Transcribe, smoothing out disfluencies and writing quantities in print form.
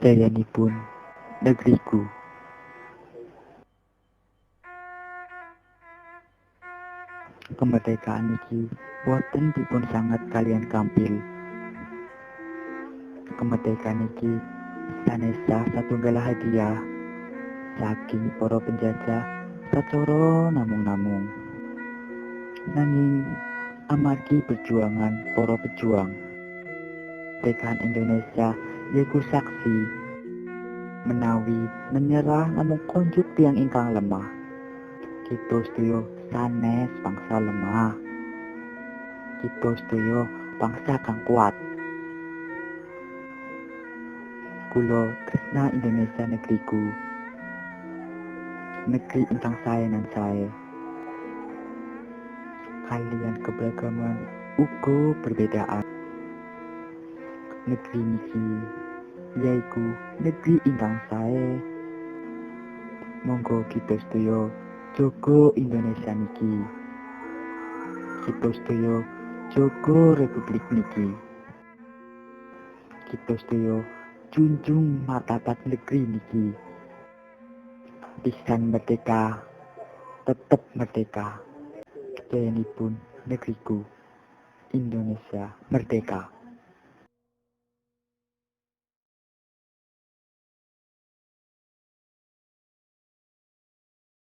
Jayanipun negeriku. Kemerdekaan iki boten dipun sanget kalian kampil. Kemerdekaan iki sanesa satunggal hadiah saking para penjajah sacara namung-namung. Nanging amargi perjuangan para pejuang, kemerdekaan Indonesia yaiku saksi menawi menyerah namung konjuk tiang ingkang lemah. Kita sedaya sanes bangsa lemah. Kita sedaya bangsa kang kuat. Kula tresna Indonesia negeriku. Negeri ingkang sae nan sae. Kalian keberagaman uga perbedaan. Negeri niki yaiku negeri ingkang sae. Monggo kita sedaya jaga Indonesia niki. Kita sedaya jaga Republik niki. Kita sedaya junjung martabat negeri niki. Pisan merdeka, tetep merdeka. Jayanipun negeriku, Indonesia merdeka.